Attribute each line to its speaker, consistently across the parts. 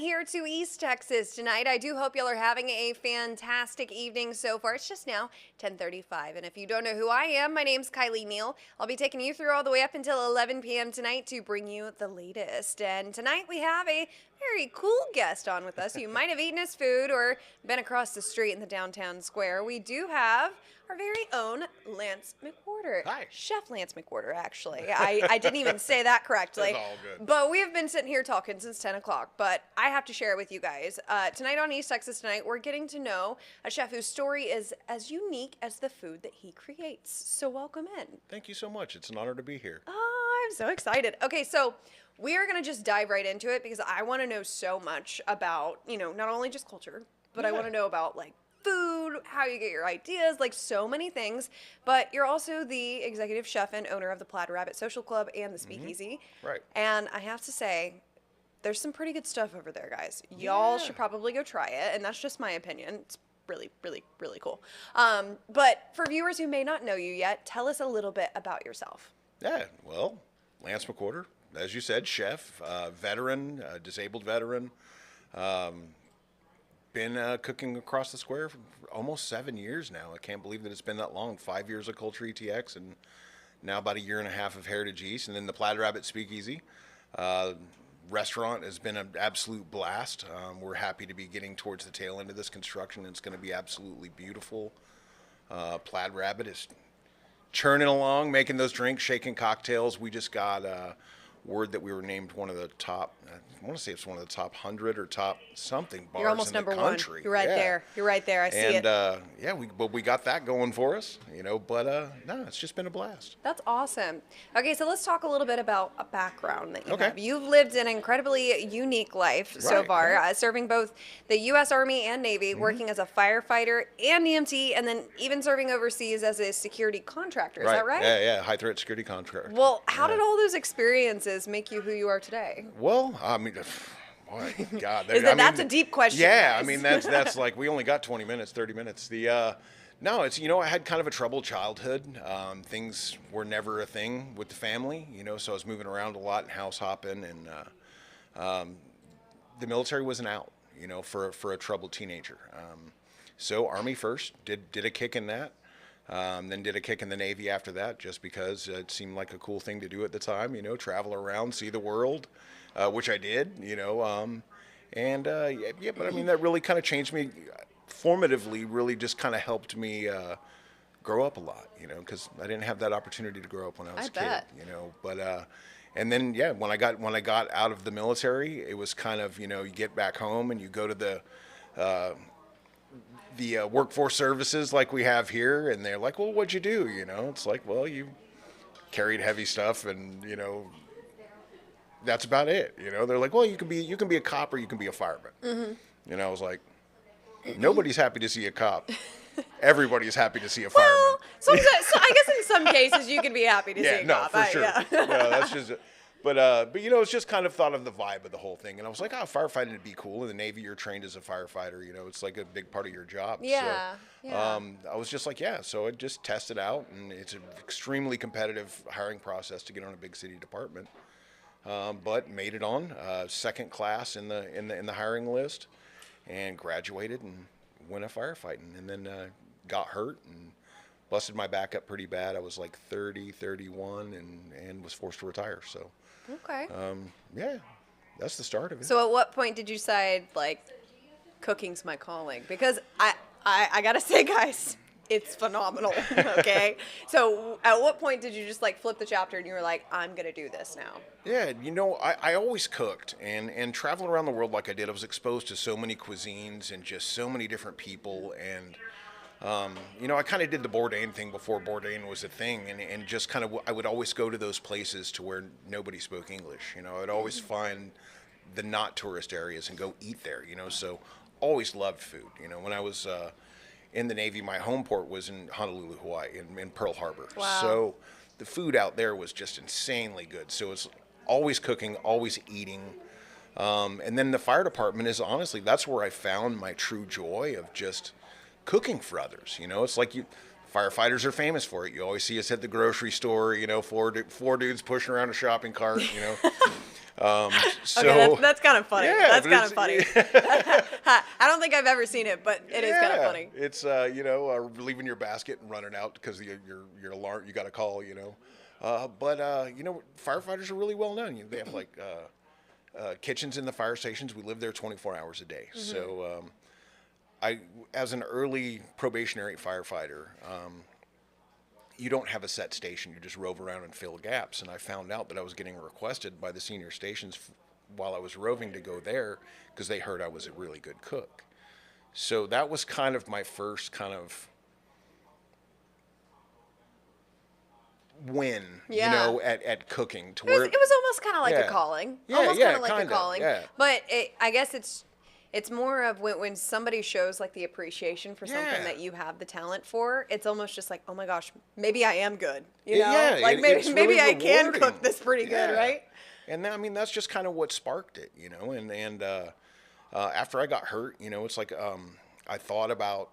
Speaker 1: here to East Texas tonight. I do hope y'all are having a fantastic evening so far. It's just now 10:35, and if you don't know who I am, my name's Kylie Neal. I'll be taking you through all the way up until 11 p.m. tonight to bring you the latest. And tonight we have a very cool guest on with us. You might have eaten his food or been across the street in the downtown square. We do have our very own Lance McWhorter.
Speaker 2: Hi.
Speaker 1: Chef Lance McWhorter, actually. I didn't even say that correctly.
Speaker 2: That's all good.
Speaker 1: But we have been sitting here talking since 10 o'clock. But I have to share it with you guys. Tonight on East Texas Tonight, we're getting to know a chef whose story is as unique as the food that he creates. So welcome in.
Speaker 2: Thank you so much. It's an honor to be here.
Speaker 1: Oh, I'm so excited. Okay, so we are going to just dive right into it because I want to know so much about, not only just culture, but I want to know about like food, how you get your ideas, like so many things. But you're also the executive chef and owner of the Plaid Rabbit Social Club and the Speakeasy.
Speaker 2: Right.
Speaker 1: And I have to say, there's some pretty good stuff over there, guys. Y'all should probably go try it. And that's just my opinion. It's really, really, really cool. But for viewers who may not know you yet, tell us a little bit about yourself.
Speaker 2: Yeah, well, Lance McWhorter, as you said, chef, veteran, disabled veteran. Been cooking across the square for almost 7 years now. I can't believe that it's been that long. 5 years of Culture ETX and now about a year and a half of Heritage East. And then the Plaid Rabbit Speakeasy. Restaurant has been an absolute blast. We're happy to be getting towards the tail end of this construction. It's going to be absolutely beautiful. Plaid Rabbit is churning along, making those drinks, shaking cocktails. We just got word that we were named one of the top, I want to say it's one of the top 100 or top something bars.
Speaker 1: You're almost
Speaker 2: in
Speaker 1: number
Speaker 2: the country.
Speaker 1: one. You're right there. You're right there. I see it.
Speaker 2: And we got that going for us, but no, it's just been a blast.
Speaker 1: That's awesome. Okay, so let's talk a little bit about a background that you
Speaker 2: Okay.
Speaker 1: have. You've lived an incredibly unique life so
Speaker 2: Right,
Speaker 1: far,
Speaker 2: right.
Speaker 1: serving both the U.S. Army and Navy, working as a firefighter and EMT, and then even serving overseas as a security contractor. Is that right?
Speaker 2: Yeah, high threat security contractor.
Speaker 1: Well, how
Speaker 2: Yeah.
Speaker 1: did all those experiences make you who you are today?
Speaker 2: Well, I mean, boy, God.
Speaker 1: That's a deep question.
Speaker 2: Yeah,
Speaker 1: guys.
Speaker 2: I mean, that's like, we only got 20 minutes, 30 minutes. No, it's, I had kind of a troubled childhood. Things were never a thing with the family, so I was moving around a lot and house hopping, and the military wasn't out, for a troubled teenager. So Army first, did a kick in that. Then did a kick in the Navy after that, just because it seemed like a cool thing to do at the time, travel around, see the world, which I did, but I mean, that really kind of changed me formatively, really just kind of helped me grow up a lot, because I didn't have that opportunity to grow up when I was a kid,
Speaker 1: bet.
Speaker 2: but and then, when I got out of the military, it was kind of, you get back home and you go to the workforce services like we have here, and they're like, well, what'd you do? It's like, well, you carried heavy stuff, and that's about it. They're like, well, you can be a cop or you can be a fireman. Mm-hmm. I was like, nobody's happy to see a cop. Everybody's happy to see a fireman.
Speaker 1: Well, sometimes, so I guess in some cases you can be happy to see a cop.
Speaker 2: For sure.
Speaker 1: Yeah.
Speaker 2: No, that's just. But it's just kind of thought of the vibe of the whole thing, and I was like, firefighting would be cool. In the Navy, you're trained as a firefighter. It's like a big part of your job.
Speaker 1: Yeah.
Speaker 2: So, I was just like, So I just tested out, and it's an extremely competitive hiring process to get on a big city department. But made it on second class in the hiring list, and graduated and went a firefighting, and then got hurt and busted my back up pretty bad. I was like 30, 31, and was forced to retire. So.
Speaker 1: Okay.
Speaker 2: That's the start of it.
Speaker 1: So at what point did you decide, like, cooking's my calling? Because I gotta say, guys, it's phenomenal, okay? So at what point did you just, like, flip the chapter and you were like, I'm gonna do this now?
Speaker 2: Yeah, I always cooked, and traveling around the world like I did, I was exposed to so many cuisines and just so many different people, and I kind of did the Bourdain thing before Bourdain was a thing, and just kind of, I would always go to those places to where nobody spoke English. I'd always find the not tourist areas and go eat there, so always loved food. When I was in the Navy, my home port was in Honolulu, Hawaii, in Pearl Harbor.
Speaker 1: Wow.
Speaker 2: So the food out there was just insanely good. So it's always cooking, always eating. And then the fire department is honestly, that's where I found my true joy of just cooking for others. It's like firefighters are famous for it. You always see us at the grocery store, four dudes pushing around a shopping cart, So
Speaker 1: Okay, that's kind of funny.
Speaker 2: Yeah,
Speaker 1: That's
Speaker 2: but
Speaker 1: kind of funny. I don't think I've ever seen it, but it is kind of funny.
Speaker 2: It's leaving your basket and running out because your alarm you got to call. Firefighters are really well known. They have like kitchens in the fire stations. We live there 24 hours a day.
Speaker 1: Mm-hmm.
Speaker 2: So as an early probationary firefighter, you don't have a set station. You just rove around and fill gaps. And I found out that I was getting requested by the senior stations while I was roving to go there because they heard I was a really good cook. So that was kind of my first kind of win, at cooking.
Speaker 1: It was almost kind of like a calling.
Speaker 2: Yeah,
Speaker 1: almost kind of like a
Speaker 2: kinda,
Speaker 1: calling.
Speaker 2: yeah.
Speaker 1: But I guess it's more of when somebody shows like the appreciation for something that you have the talent for. It's almost just like, oh my gosh, maybe I am good. Maybe
Speaker 2: it's really
Speaker 1: I can
Speaker 2: rewarding.
Speaker 1: cook this pretty good, right?
Speaker 2: And that's just kind of what sparked it, And after I got hurt, it's like I thought about,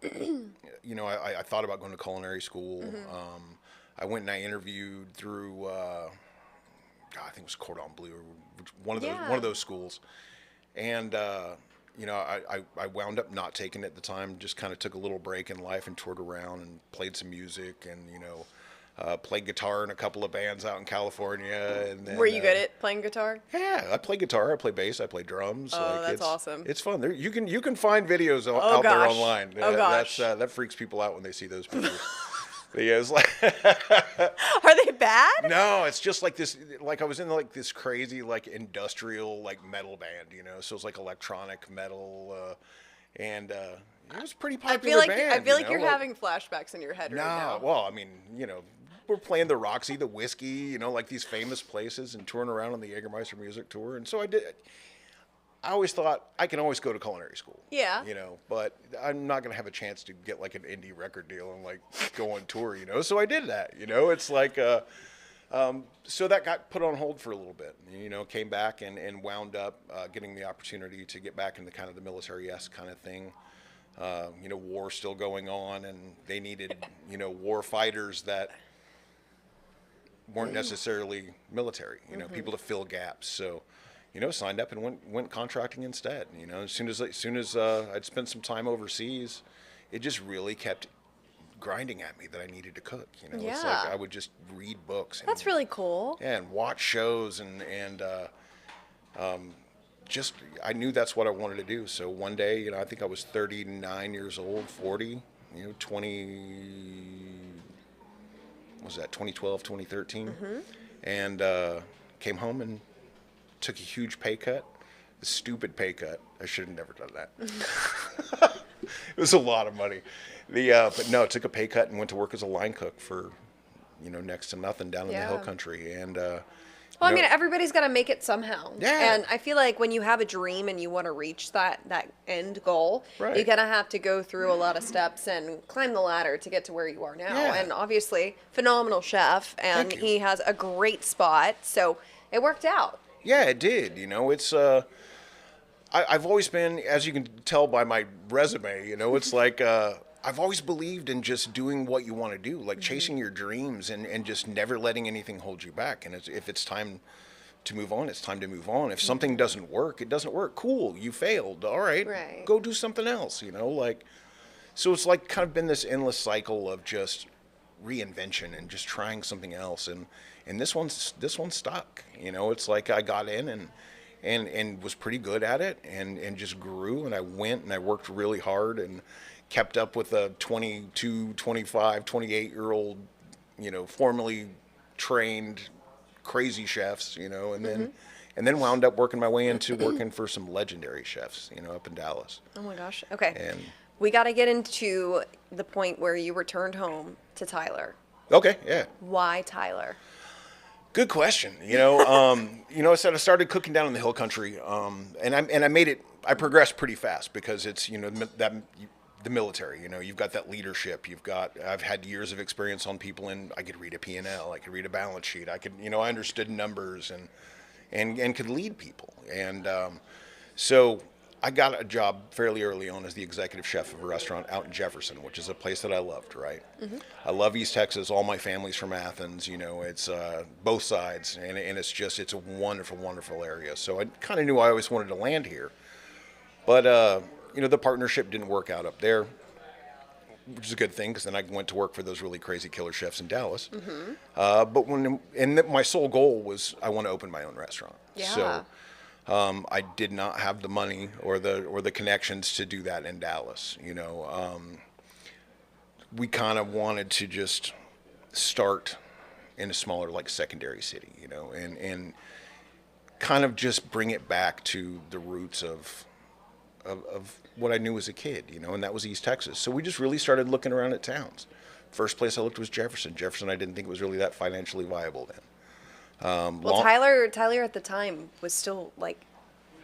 Speaker 2: I thought about going to culinary school.
Speaker 1: Mm-hmm.
Speaker 2: I went and I interviewed through, I think it was Cordon Bleu, or one of those schools. And, I wound up not taking it at the time, just kind of took a little break in life and toured around and played some music and, played guitar in a couple of bands out in California. And then,
Speaker 1: Were you good at playing guitar?
Speaker 2: Yeah, I play guitar, I play bass, I play drums.
Speaker 1: Oh, that's awesome.
Speaker 2: It's fun. You can find videos out there online.
Speaker 1: Oh, gosh.
Speaker 2: That freaks people out when they see those pictures. Yeah, it's like
Speaker 1: Are they bad?
Speaker 2: No, it's just like this. Like I was in like this crazy like industrial like metal band, So it's like electronic metal, and it was pretty popular band.
Speaker 1: I feel like you're having flashbacks in your head right now.
Speaker 2: Well, I mean, we're playing the Roxy, the Whiskey, like these famous places, and touring around on the Jägermeister music tour, and so I did. I always thought I can always go to culinary school.
Speaker 1: Yeah.
Speaker 2: But I'm not going to have a chance to get like an indie record deal and like go on tour, So I did that, It's like, so that got put on hold for a little bit, came back and wound up getting the opportunity to get back into kind of the military-esque kind of thing. War still going on, and they needed, war fighters that weren't necessarily military, people to fill gaps. So, signed up and went contracting instead. As soon as I'd spent some time overseas, it just really kept grinding at me that I needed to cook. It's like I would just read books.
Speaker 1: That's really cool.
Speaker 2: Yeah, and watch shows and just I knew that's what I wanted to do. So one day, I think I was 39 years old, 40, 2012, 2013, and came home and took a huge pay cut, a stupid pay cut. I should have never done that. It was a lot of money. But no, took a pay cut and went to work as a line cook for, next to nothing down in the hill country. And
Speaker 1: well, I mean, everybody's got to make it somehow.
Speaker 2: Yeah.
Speaker 1: And I feel like when you have a dream and you want to reach that end goal,
Speaker 2: right.
Speaker 1: you're going to have to go through a lot of steps and climb the ladder to get to where you are now.
Speaker 2: Yeah.
Speaker 1: And obviously, phenomenal chef, and he has a great spot. So it worked out.
Speaker 2: Yeah, it did. It's I've always been, as you can tell by my resume, it's like I've always believed in just doing what you want to do, like chasing your dreams and just never letting anything hold you back. And if it's time to move on, it's time to move on. If something doesn't work, it doesn't work. Cool, you failed. All right, go do something else. So it's like kind of been this endless cycle of just reinvention and just trying something else. And this one stuck. It's like I got in and was pretty good at it and just grew, and I went and I worked really hard and kept up with a 22, 25, 28-year-old, formally trained crazy chefs, and then wound up working my way into working for some legendary chefs, up in Dallas.
Speaker 1: Oh my gosh. Okay.
Speaker 2: And
Speaker 1: we got to get into the point where you returned home to Tyler.
Speaker 2: Okay, yeah.
Speaker 1: Why Tyler?
Speaker 2: Good question. I said I started cooking down in the hill country, and I made it. I progressed pretty fast because it's the military. You've got that leadership. I've had years of experience on people, and I could read a P&L. I could read a balance sheet. I could I understood numbers and could lead people. And so I got a job fairly early on as the executive chef of a restaurant out in Jefferson, which is a place that I loved, right? I love East Texas. All my family's from Athens. It's both sides, and it's a wonderful, wonderful area. So I kind of knew I always wanted to land here. But, the partnership didn't work out up there, which is a good thing because then I went to work for those really crazy killer chefs in Dallas. But my sole goal was I want to open my own restaurant.
Speaker 1: Yeah.
Speaker 2: So I did not have the money or the connections to do that in Dallas. We kind of wanted to just start in a smaller, like, secondary city, and kind of just bring it back to the roots of what I knew as a kid, and that was East Texas. So we just really started looking around at towns. First place I looked was Jefferson. Jefferson, I didn't think was really that financially viable then.
Speaker 1: Well, Tyler at the time was still like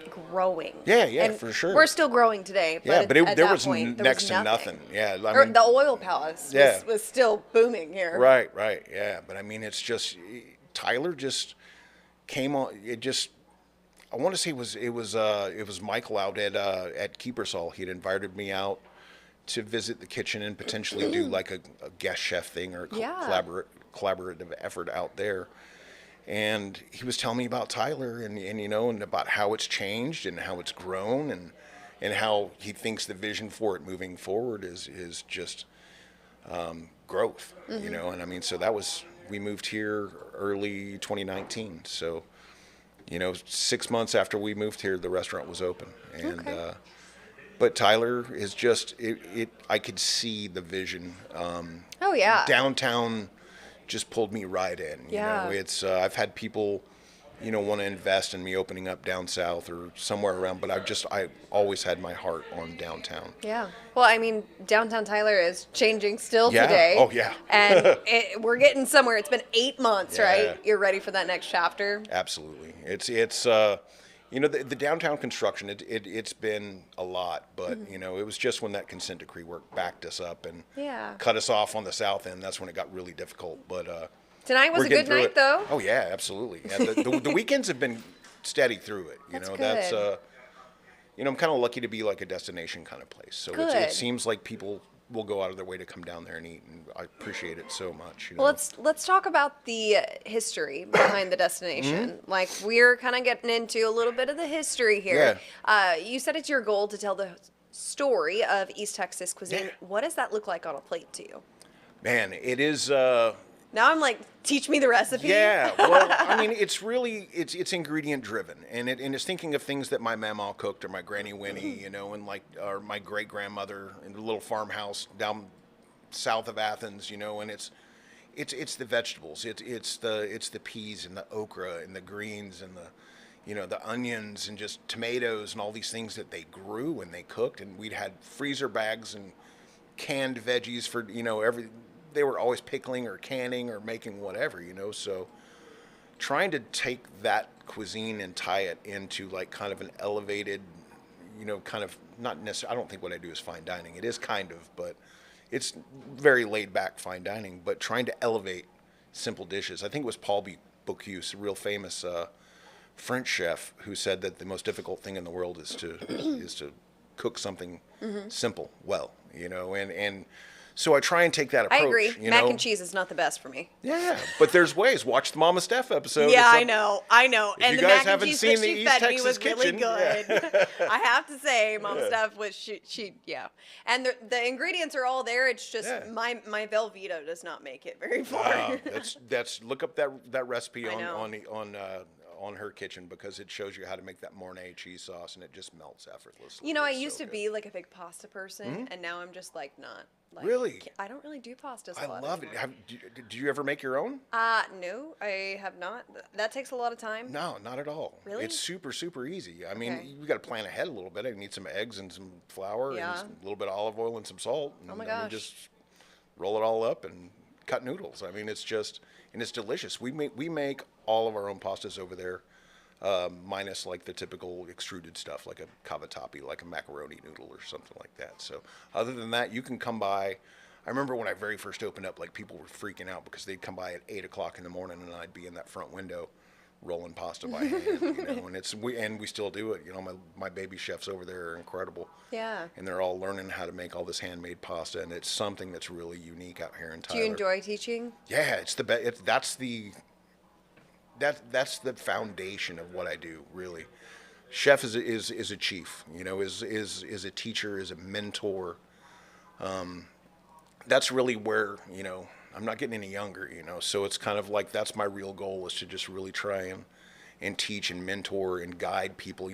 Speaker 1: growing.
Speaker 2: Yeah,
Speaker 1: and
Speaker 2: for sure.
Speaker 1: We're still growing today. But
Speaker 2: Yeah, but
Speaker 1: at
Speaker 2: there
Speaker 1: that
Speaker 2: was
Speaker 1: point, there
Speaker 2: next
Speaker 1: was
Speaker 2: to nothing. Yeah,
Speaker 1: Or the oil palace was still booming here.
Speaker 2: Right, yeah. But I mean, it's just Tyler just came on. I want to say it was Michael out at Keepersall. He'd invited me out to visit the kitchen and potentially do like a guest chef thing or a collaborative effort out there. And he was telling me about Tyler and about how it's changed and how it's grown and how he thinks the vision for it moving forward is just growth, And I mean, so we moved here early 2019. So, 6 months after we moved here, the restaurant was open. And,
Speaker 1: okay.
Speaker 2: But Tyler is just, I could see the vision.
Speaker 1: Oh, yeah.
Speaker 2: Downtown just pulled me right in.
Speaker 1: Yeah.
Speaker 2: I've had people, want to invest in me opening up down south or somewhere around, but I always had my heart on downtown.
Speaker 1: Yeah. Well, I mean, downtown Tyler is changing still
Speaker 2: Yeah.
Speaker 1: today.
Speaker 2: Oh, yeah.
Speaker 1: And we're getting somewhere. It's been 8 months,
Speaker 2: Yeah.
Speaker 1: right? You're ready for that next chapter?
Speaker 2: Absolutely. It's the downtown construction, it's been a lot, but, it was just when that consent decree work backed us up and cut us off on the south end. That's when it got really difficult. But
Speaker 1: tonight was a good night, though.
Speaker 2: Oh, yeah, absolutely. Yeah, the weekends have been steady through it.
Speaker 1: That's good.
Speaker 2: That's, I'm kind of lucky to be like a destination kind of place. So it seems like people will go out of their way to come down there and eat, and I appreciate it so much.
Speaker 1: Well, let's talk about the history behind the destination. Like, we're kind of getting into a little bit of the history here.
Speaker 2: Yeah.
Speaker 1: You said it's your goal to tell the story of East Texas cuisine.
Speaker 2: Yeah.
Speaker 1: What does that look like on a plate to you?
Speaker 2: Man, it is.
Speaker 1: Now I'm like, teach me the recipe.
Speaker 2: Yeah, well, I mean, it's really it's ingredient driven, and it's thinking of things that my mama cooked or my granny Winnie, and or my great grandmother in the little farmhouse down south of Athens, and it's the vegetables, it's the peas and the okra and the greens and the onions and just tomatoes and all these things that they grew and they cooked, and we'd had freezer bags and canned veggies for they were always pickling or canning or making whatever, so trying to take that cuisine and tie it into like kind of an elevated, kind of not necessarily, I don't think what I do is fine dining. It is kind of, but it's very laid back fine dining, but trying to elevate simple dishes. I think it was Paul Bocuse, a real famous French chef, who said that the most difficult thing in the world is to cook something simple well, and so I try and take that approach.
Speaker 1: I agree. Mac and cheese is not the best for me.
Speaker 2: Yeah, but there's ways. Watch the Mama Steph episode.
Speaker 1: Yeah, I know.
Speaker 2: If
Speaker 1: and
Speaker 2: you
Speaker 1: the
Speaker 2: guys
Speaker 1: mac
Speaker 2: haven't
Speaker 1: and cheese
Speaker 2: seen
Speaker 1: that
Speaker 2: the
Speaker 1: she
Speaker 2: East
Speaker 1: fed me
Speaker 2: Texas
Speaker 1: was really
Speaker 2: kitchen,
Speaker 1: good. I have to say, Mama Steph was she. And the ingredients are all there. It's just my Velveeta does not make it very far.
Speaker 2: That's look up that recipe on her kitchen, because it shows you how to make that Mornay cheese sauce, and it just melts effortlessly.
Speaker 1: I used to be like a big pasta person, and now I'm just like not. Like,
Speaker 2: really?
Speaker 1: I don't really do pastas a lot.
Speaker 2: I love
Speaker 1: anymore.
Speaker 2: it. Did you ever make your own?
Speaker 1: No, I have not. That takes a lot of time.
Speaker 2: No, not at all.
Speaker 1: Really?
Speaker 2: It's super, super easy. I mean, you got to plan ahead a little bit. I need some eggs and some flour and a little bit of olive oil and some salt. And,
Speaker 1: Oh my gosh.
Speaker 2: just roll it all up and cut noodles. I mean, it's delicious. We make all of our own pastas over there. Minus like the typical extruded stuff, like a cavatappi, like a macaroni noodle or something like that. So other than that, you can come by. I remember when I very first opened up, like people were freaking out because they'd come by at 8 o'clock in the morning and I'd be in that front window rolling pasta by hand, and we still do it. My baby chefs over there are incredible.
Speaker 1: Yeah.
Speaker 2: And they're all learning how to make all this handmade pasta, and it's something that's really unique out here in
Speaker 1: Do
Speaker 2: Tyler.
Speaker 1: you enjoy teaching?
Speaker 2: Yeah, it's the best. That's the foundation of what I do, really. Chef is a chief, is a teacher, is a mentor. That's really where, I'm not getting any younger, so it's kind of like that's my real goal, is to just really try and teach and mentor and guide people.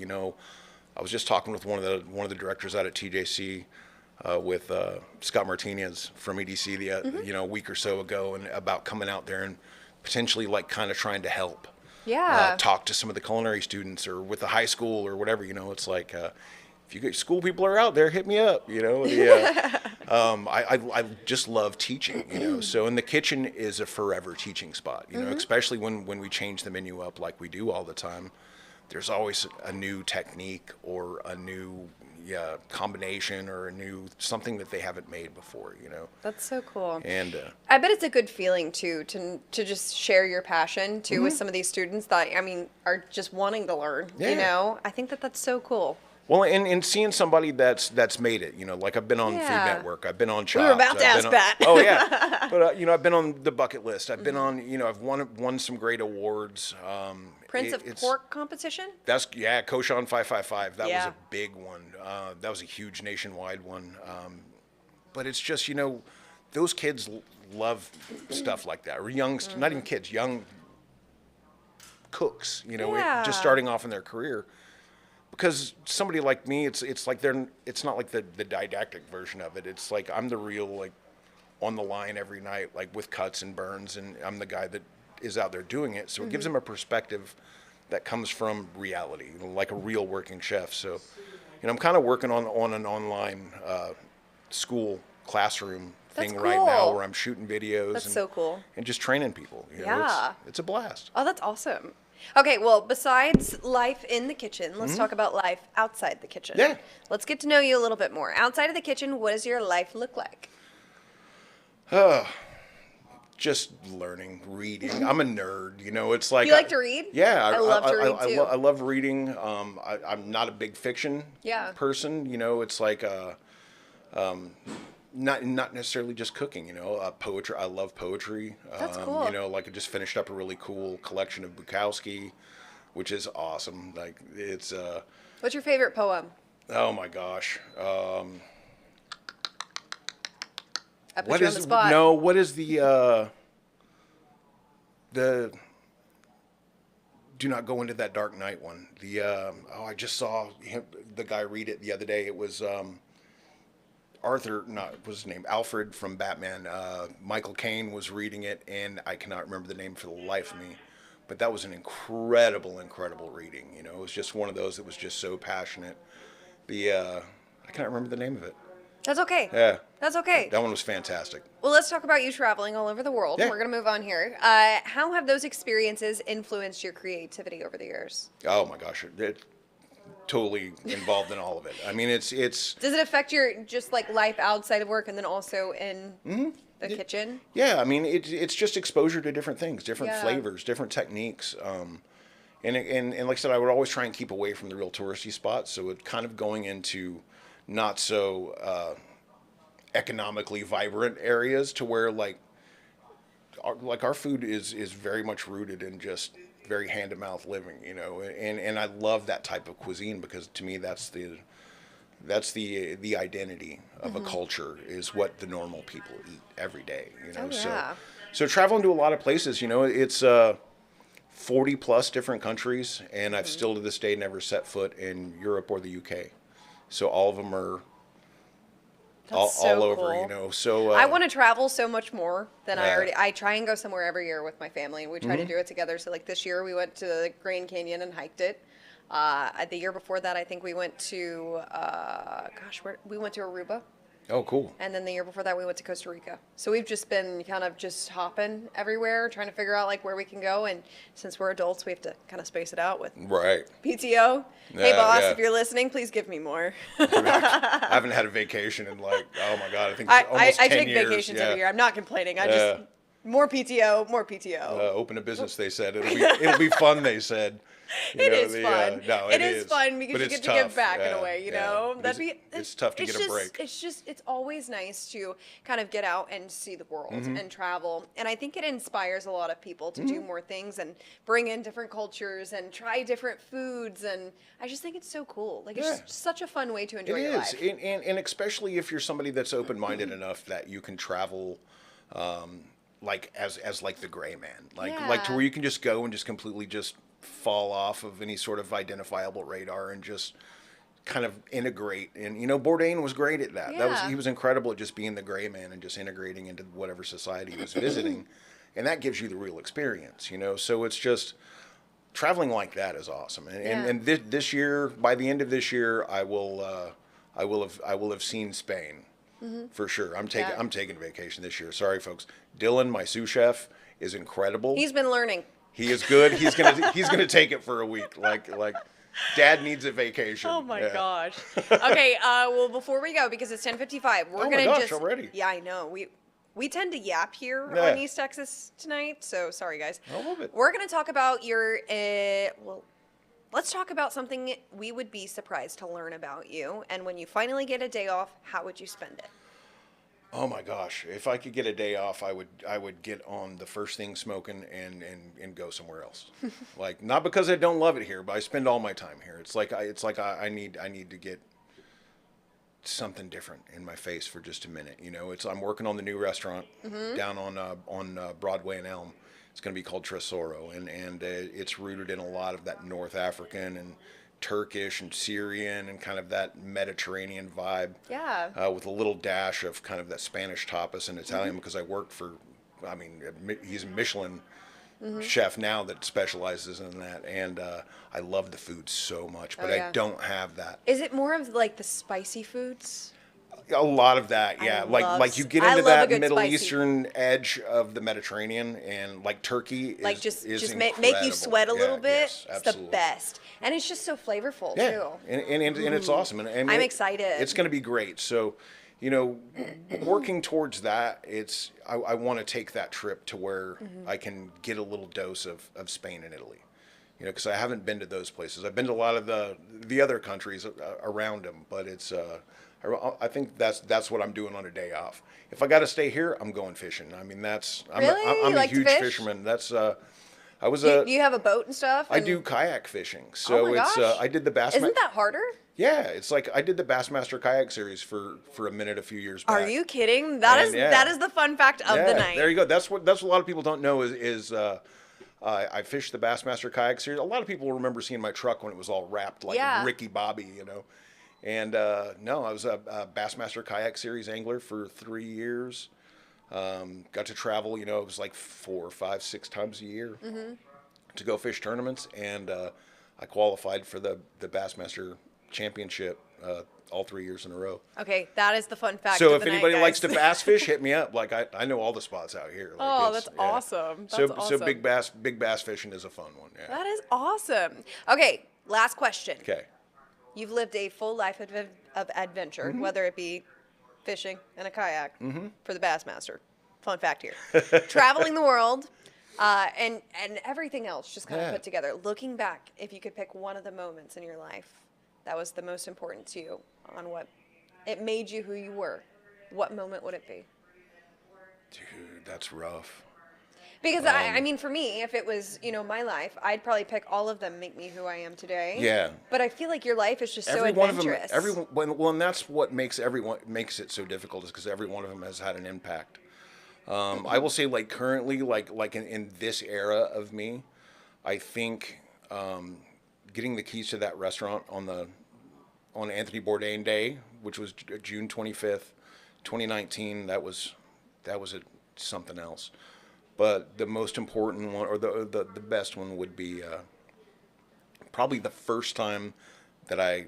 Speaker 2: I was just talking with one of the directors out at TJC, with Scott Martinez from EDC a week or so ago, and about coming out there and potentially like kind of trying to help.
Speaker 1: Yeah.
Speaker 2: Talk to some of the culinary students, or with the high school or whatever. It's like, if you get school people are out there, hit me up. I just love teaching. So, and the kitchen is a forever teaching spot. Especially when we change the menu up like we do all the time. There's always a new technique or a new combination or a new something that they haven't made before.
Speaker 1: That's so cool.
Speaker 2: And
Speaker 1: I bet it's a good feeling too to just share your passion too with some of these students that are just wanting to learn.
Speaker 2: Yeah.
Speaker 1: I think that's so cool.
Speaker 2: Well, and seeing somebody that's made it, like I've been on Food Network, I've been on Chopped.
Speaker 1: We were about to ask that.
Speaker 2: Oh yeah, but I've been on the bucket list. I've been on, I've won some great awards.
Speaker 1: Prince of Pork competition.
Speaker 2: That's Koshan 555. That was
Speaker 1: Yeah.
Speaker 2: a big one. That was a huge nationwide one. But it's just those kids love stuff like that, or young, not even kids, young cooks. Just starting off in their career. Because somebody like me, it's like it's not like the didactic version of it. It's like I'm the real, like, on the line every night, like with cuts and burns, and I'm the guy that is out there doing it. So it gives them a perspective that comes from reality, like a real working chef. So, I'm kind of working on an online school classroom thing right now,
Speaker 1: cool.
Speaker 2: where I'm shooting videos.
Speaker 1: That's so cool.
Speaker 2: And just training people.
Speaker 1: Yeah.
Speaker 2: It's a blast.
Speaker 1: Oh, that's awesome. Okay, well, besides life in the kitchen, let's talk about life outside the kitchen.
Speaker 2: Yeah.
Speaker 1: Let's get to know you a little bit more. Outside of the kitchen, what does your life look like?
Speaker 2: Just learning, reading. I'm a nerd, it's like.
Speaker 1: You like to read?
Speaker 2: Yeah.
Speaker 1: I love to read too.
Speaker 2: I love reading. I'm not a big fiction person, it's like, not necessarily just cooking, poetry. I love poetry.
Speaker 1: That's cool.
Speaker 2: Like I just finished up a really cool collection of Bukowski, which is awesome. Like it's.
Speaker 1: What's your favorite poem?
Speaker 2: Oh my gosh.
Speaker 1: I put you on the spot.
Speaker 2: No, what is the do not go into that dark night one. I just saw the guy read it the other day. It was what's his name? Alfred from Batman. Michael Caine was reading it, and I cannot remember the name for the life of me. But that was an incredible, incredible reading. It was just one of those that was just so passionate. I cannot remember the name of it.
Speaker 1: That's okay.
Speaker 2: Yeah.
Speaker 1: That's okay.
Speaker 2: That one was fantastic.
Speaker 1: Well, let's talk about you traveling all over the world.
Speaker 2: Yeah.
Speaker 1: We're going to move on here. How have those experiences influenced your creativity over the years?
Speaker 2: Oh my gosh, it totally involved in all of it. I mean, it's.
Speaker 1: Does it affect your just like life outside of work and then also in the kitchen?
Speaker 2: Yeah, I mean, it's just exposure to different things, different
Speaker 1: Yeah.
Speaker 2: flavors, different techniques. And like I said, I would always try and keep away from the real touristy spots. So it kind of going into not so economically vibrant areas, to where like our food is very much rooted in just very hand to mouth living, and I love that type of cuisine, because to me that's the identity of a culture, is what the normal people eat every day,
Speaker 1: Oh, yeah.
Speaker 2: So traveling to a lot of places, it's 40 plus different countries, and I've still to this day never set foot in Europe or the UK. So all of them are all over,
Speaker 1: cool.
Speaker 2: So
Speaker 1: I want to travel so much more than I try and go somewhere every year with my family, and we try to do it together. So like this year we went to the Grand Canyon and hiked it. The year before that, I think we went to we went to Aruba.
Speaker 2: Oh, cool.
Speaker 1: And then the year before that, we went to Costa Rica. So we've just been kind of just hopping everywhere, trying to figure out like where we can go. And since we're adults, we have to kind of space it out with
Speaker 2: Right.
Speaker 1: PTO. Hey,
Speaker 2: Yeah,
Speaker 1: boss,
Speaker 2: yeah.
Speaker 1: if you're listening, please give me more.
Speaker 2: I haven't had a vacation in like, oh my God, I think it's almost
Speaker 1: I
Speaker 2: 10
Speaker 1: take
Speaker 2: years.
Speaker 1: vacations
Speaker 2: Yeah.
Speaker 1: every year. I'm not complaining. I
Speaker 2: Yeah.
Speaker 1: just More PTO, more PTO.
Speaker 2: Open a business, they said. It'll be fun, they said.
Speaker 1: It is fun.
Speaker 2: No,
Speaker 1: it is fun because
Speaker 2: but
Speaker 1: you
Speaker 2: it's
Speaker 1: get to give
Speaker 2: tough.
Speaker 1: back in
Speaker 2: Yeah,
Speaker 1: a way, you
Speaker 2: yeah.
Speaker 1: know?
Speaker 2: It's tough to get a break.
Speaker 1: It's always nice to kind of get out and see the world and travel. And I think it inspires a lot of people to do more things and bring in different cultures and try different foods. And I just think it's so cool. Like, it's just such a fun way to enjoy your life.
Speaker 2: It is. And especially if you're somebody that's open-minded enough that you can travel like as like the gray man. Like to where you can just go and just completely just fall off of any sort of identifiable radar and just kind of integrate. And Bourdain was great at that. He was incredible at just being the gray man and just integrating into whatever society he was visiting. And that gives you the real experience, So it's just traveling like that is awesome. And this year, by the end of this year, I will have seen Spain. For sure. I'm taking a vacation this year. Sorry, folks. Dylan, my sous chef, is incredible.
Speaker 1: He's been learning.
Speaker 2: He is good. He's gonna take it for a week. Like Dad needs a vacation.
Speaker 1: Oh my gosh. Okay. Well, before we go, because it's 10:55, we're gonna just
Speaker 2: already.
Speaker 1: Yeah, I know. We tend to yap here on East Texas tonight. So sorry, guys.
Speaker 2: I love it.
Speaker 1: We're gonna talk about your Let's talk about something we would be surprised to learn about you. And when you finally get a day off, how would you spend it?
Speaker 2: Oh my gosh! If I could get a day off, I would get on the first thing smoking and go somewhere else. Like, not because I don't love it here, but I spend all my time here. It's like I need to get something different in my face for just a minute. I'm working on the new restaurant down on Broadway and Elm. It's going to be called Tresoro, and it's rooted in a lot of that North African and Turkish and Syrian and kind of that Mediterranean vibe.
Speaker 1: Yeah.
Speaker 2: With a little dash of kind of that Spanish tapas and Italian, because I worked for, he's a Michelin chef now that specializes in that, and I love the food so much, but I don't have that.
Speaker 1: Is it more of like the spicy foods?
Speaker 2: A lot of that, yeah. Like you get into that Middle Eastern edge of the Mediterranean, and like Turkey is
Speaker 1: like just
Speaker 2: incredible.
Speaker 1: make you sweat a little bit.
Speaker 2: Yes,
Speaker 1: it's the best, and it's just so flavorful too.
Speaker 2: And it's awesome, and
Speaker 1: I'm excited.
Speaker 2: It's going to be great. So, working towards that, I want to take that trip to where I can get a little dose of Spain and Italy. Because I haven't been to those places. I've been to a lot of the other countries around them, but it's. I think that's what I'm doing on a day off. If I got to stay here, I'm going fishing. I'm
Speaker 1: Really?
Speaker 2: a huge fisherman. That's I was a.
Speaker 1: Do you have a boat and stuff?
Speaker 2: I do kayak fishing. So I did the Bass.
Speaker 1: Isn't that harder?
Speaker 2: Yeah, it's like I did the Bassmaster kayak series for a minute a few years back.
Speaker 1: Are you kidding? That is the fun fact of the night.
Speaker 2: There you go. That's what a lot of people don't know is I fished the Bassmaster kayak series. A lot of people remember seeing my truck when it was all wrapped like Ricky Bobby, And no, I was a Bassmaster Kayak Series angler for 3 years. Got to travel, it was like 4, 5, 6 times a year to go fish tournaments. And I qualified for the Bassmaster Championship all 3 years in a row.
Speaker 1: Okay, that is the fun fact.
Speaker 2: So if anybody likes to bass fish, hit me up. Like I know all the spots out here. Like
Speaker 1: that's awesome.
Speaker 2: So big bass fishing is a fun one. Yeah.
Speaker 1: That is awesome. Okay, last question.
Speaker 2: Okay.
Speaker 1: You've lived a full life of adventure, whether it be fishing in a kayak for the Bassmaster. Fun fact here. Traveling the world and everything else just kind of put together. Looking back, if you could pick one of the moments in your life that was the most important to you on what it made you who you were, what moment would it be?
Speaker 2: Dude, that's rough.
Speaker 1: Because I mean, for me, if it was, my life, I'd probably pick all of them make me who I am today.
Speaker 2: Yeah.
Speaker 1: But I feel like your life is just so adventurous.
Speaker 2: And that's what makes it so difficult, is because every one of them has had an impact. I will say, like currently, like in this era of me, I think getting the keys to that restaurant on Anthony Bourdain Day, which was June 25th, 2019, that was something else. But the most important one, or the best one, would be probably the first time that I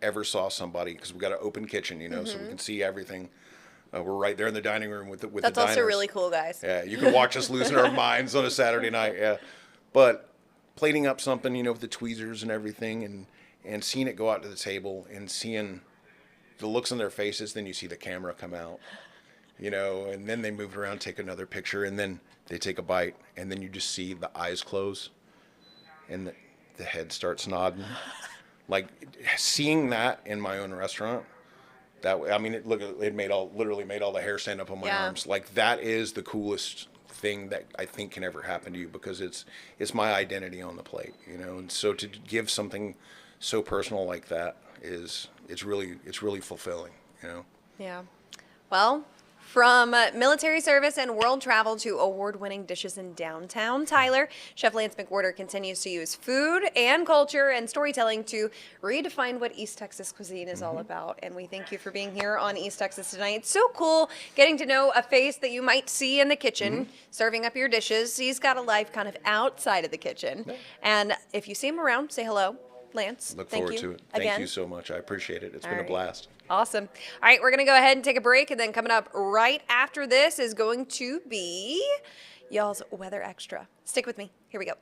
Speaker 2: ever saw somebody, because we've got an open kitchen, so we can see everything. We're right there in the dining room with the diners.
Speaker 1: That's also really cool, guys.
Speaker 2: Yeah, you can watch us losing our minds on a Saturday night. Yeah, but plating up something, with the tweezers and everything, and seeing it go out to the table and seeing the looks on their faces, then you see the camera come out. you know, and then they move around, take another picture, and then they take a bite, and then you just see the eyes close and the head starts nodding. Like seeing that in my own restaurant, I mean, it literally made all the hair stand up on my arms. Like that is the coolest thing that I think can ever happen to you, because it's my identity on the plate, you know. And so to give something so personal like that it's really fulfilling, you know.
Speaker 1: Yeah. Well, from military service and world travel to award-winning dishes in downtown Tyler, Chef Lance McWhorter continues to use food and culture and storytelling to redefine what East Texas cuisine is all about. And we thank you for being here on East Texas tonight. It's so cool getting to know a face that you might see in the kitchen, serving up your dishes. He's got a life kind of outside of the kitchen. And if you see him around, say hello. Lance,
Speaker 2: Look
Speaker 1: thank
Speaker 2: forward
Speaker 1: you
Speaker 2: to it.
Speaker 1: again.
Speaker 2: Thank you so much. I appreciate it. It's been a blast.
Speaker 1: Awesome. All right, we're going to go ahead and take a break, and then coming up right after this is going to be y'all's Weather Extra. Stick with me. Here we go.